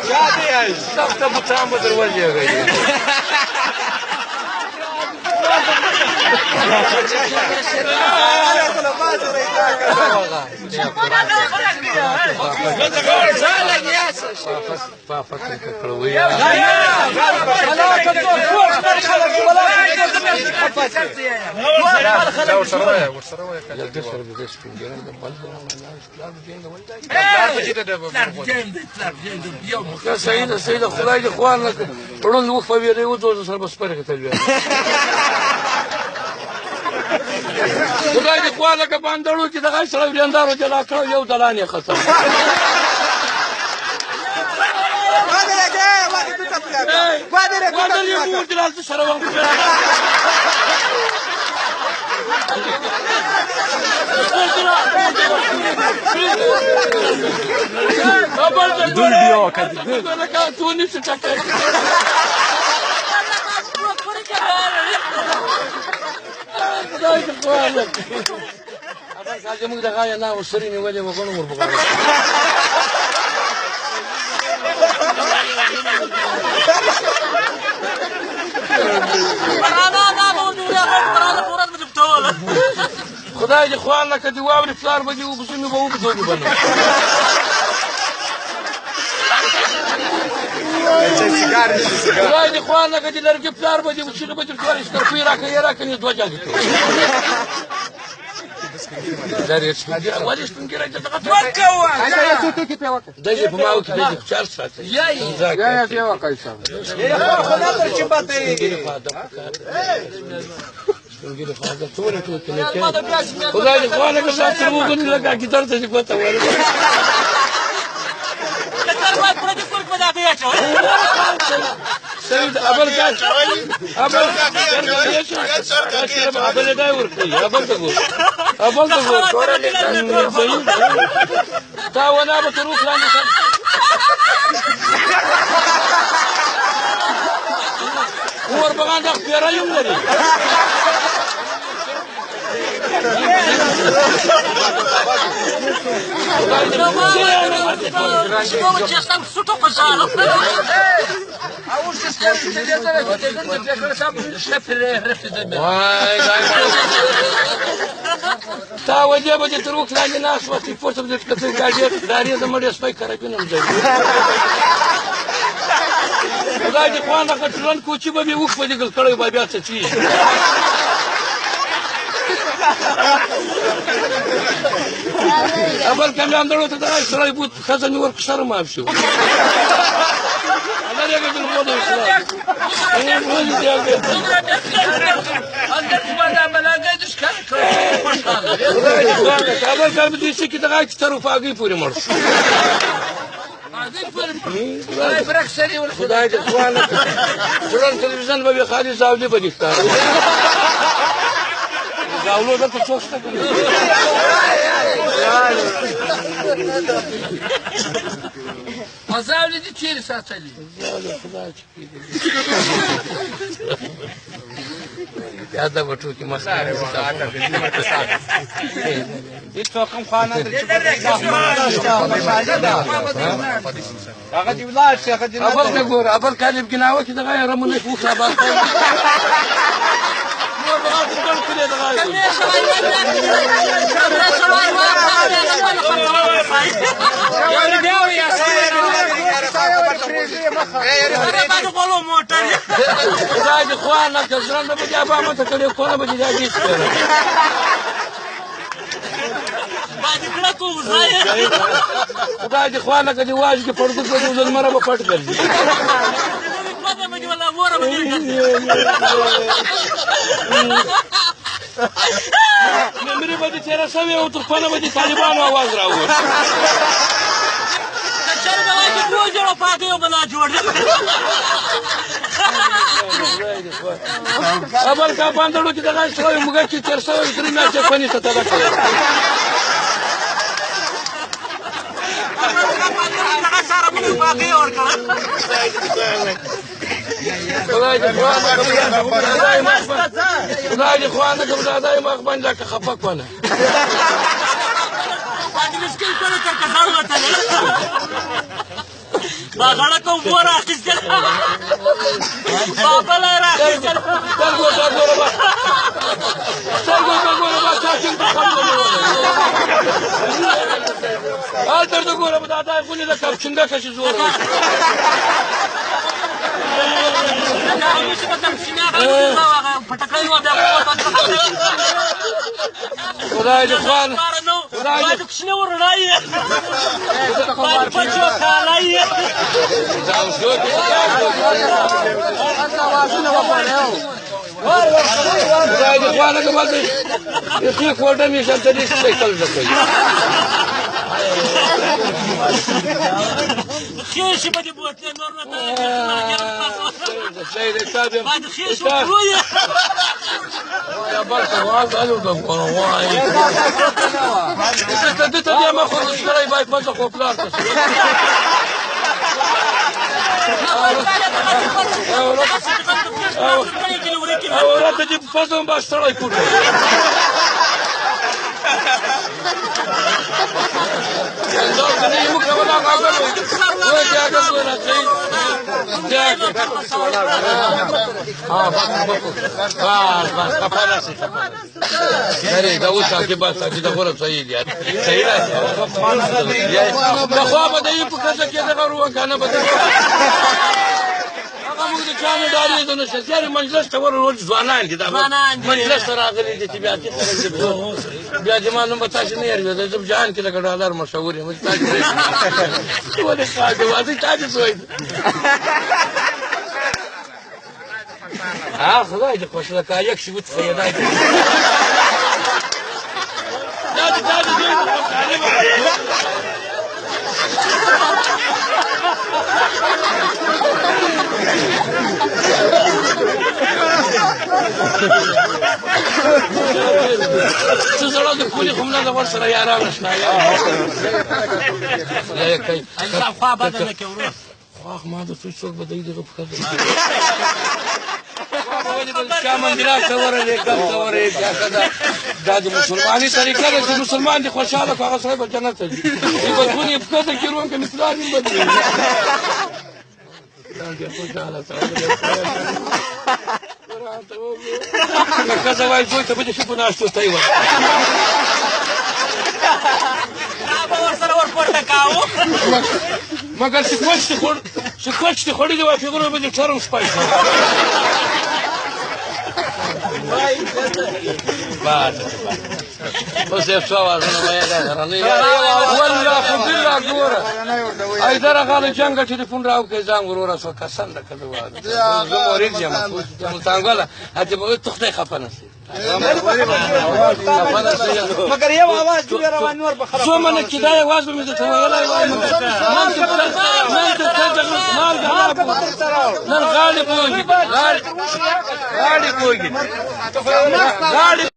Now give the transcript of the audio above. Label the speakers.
Speaker 1: شادي سخت بوتان به در ولېږئ سيدة خدای دې خوار نه کړي ړوند اوښ په ویرې ودوزه سره به سپرغې ته لوېږي خدای دې خوار لکه باندړو چې دغه سړی وریندارو جلا کړو یو دلان یې ختم ګوډل یې مور جلال ته سره
Speaker 2: دول کدی
Speaker 1: تو نیستی ټکر خدای دې خوار لکه اگر کال زموږ دغه یا نه وسري نیولې وګڼو وربغاړو خدای دې خوار لکه دې واورې پلار به دې وبسو نو به وبسو دې بنو خدای دې خوار لکه دې لرګي پلار به دې وچې نو به دې ټول شکرپۍ راکړې یې راکړې دوه جالې ولې سپین ګیری ته دغه دی دې په ما وکړي دی دې چارج ساتي خدای دې خوار لکه سات سره وګڼي لکه ګیدړ ته دې ګوته ورکړي سيد أبل كاش أبل أبل دايور أبل تقول سيد تاونا بتروح لاني هو أربعان دق في رايم لري تا وجه به دې تر اوښ لاندې ناست وه چې پورته به دې کتل ګاډي دارې زما ډېر سپی کرابین هم ځای خدای دې خوان راکړه ټولن کوچي به مې اوښ به دې ګل کړی به بیا څه چیز اول کمیان دړو ته دغه سړی بوت ښځه مې ورکړه سره ماف شو اول کار به دې چې دغه چې تر وفاګۍ پورې مړ شو خدای دې خوان ټولن تلویزیون به بیا خالي زاولې به دې ښکاري زاولو دلته څوک شته که نه زاولې دې چیرې ساتلي زاولې خدای چې یاده به ټوکې مسخرې
Speaker 2: هیڅ څوک هم خوا نه لري چې هغه دې ولاړ شي هغه دې
Speaker 1: اول ته ګوره اول کال یې ګناه وکړي دغه یې رمونه یې وخوړه بس خدای دې خوار نه کړه ژرنده به دې ابا ماته کړې کونه به دې دا ډېر سپېره خدای دې خوار نه کړه دې واج کې پړدوک به دې زلمره به پټ ګرځي مېمرې به دې تېره شوې او تر خپله به دې طالبانو اواز راووت اول کا باندړو چې دغه شوی موږ چې تېر شوی درې میاشتې فني ته تبه کړی خدای دې خوانه که دادای مخ باندې که خفه کنه
Speaker 3: مجلس کې کړه تر کزان وته دا غړه کوم ور اخیستل بابا لا راخیستل
Speaker 1: څنګه تاسو حال درته ګورم دا خونې د کپچنګه کشي زور خدای دې خوان
Speaker 3: خدای دې کښنه ورنای باید پچو کالای
Speaker 1: دا اوسو خدای دې خوان هغه باندې یې کوټه می شته دې سایکل زکوي
Speaker 3: خیشی بدی بوتله نور نه
Speaker 1: سید تابع
Speaker 3: بعد خیش ورويه
Speaker 1: يا بركه قالوا ده والله انت يا ما خذ اشتري بايك ما تخو بلاط ولا تجيب فزهم باشتري كله دا اوس کې بس چې دا غوړ صحیح دی صحیح راځي دا خو به دې په کڅه کې دا غوړ کنه به هغه موږ د چانه داري د نشریه مجلس ته ورول ځوانان دي دا مجلس راغلي دي بیا چې بیا جمانو به تاسو نه یې د جان کې د ډالر مشهور یم تاسو ولې خاطر وځي تاسو سوید خدای دې خوشاله کا یک شی وت پیدا دي څه زړه د پولي خو نه د ور سره یاران نشنا یا کوي
Speaker 3: خوا بدل کې ورو
Speaker 1: خو ما د څه به دې دغه په کار مندرا څوره دې کم څوره کیا کدا د مسلمانۍ طریقه د مسلمان دي خوشاله هغه سره به جنت ته ځي په دنیا په کده کې روان کې مثال دې بدل څنګه خوشاله سره کله وای زوی ته به شي په ناشته تای و
Speaker 3: هغه ور سره ور پورته کاو
Speaker 1: مګر چې کوچ ته خوري دی وای فکر به چرم سپای بعد بس یې څو وازونه مې ده والله خو بالله ګوره اې درا غاله جنگ چې تلفون راو کې ځان ورور سره کسان ده کله واده زه مورید یم ته څنګه هته به تخته خپنه سي
Speaker 2: مگر یو आवाज دی روان نور به خراب
Speaker 1: شو من کې دا आवाज به مې ته ویلای نن غالب وږي غالب وږي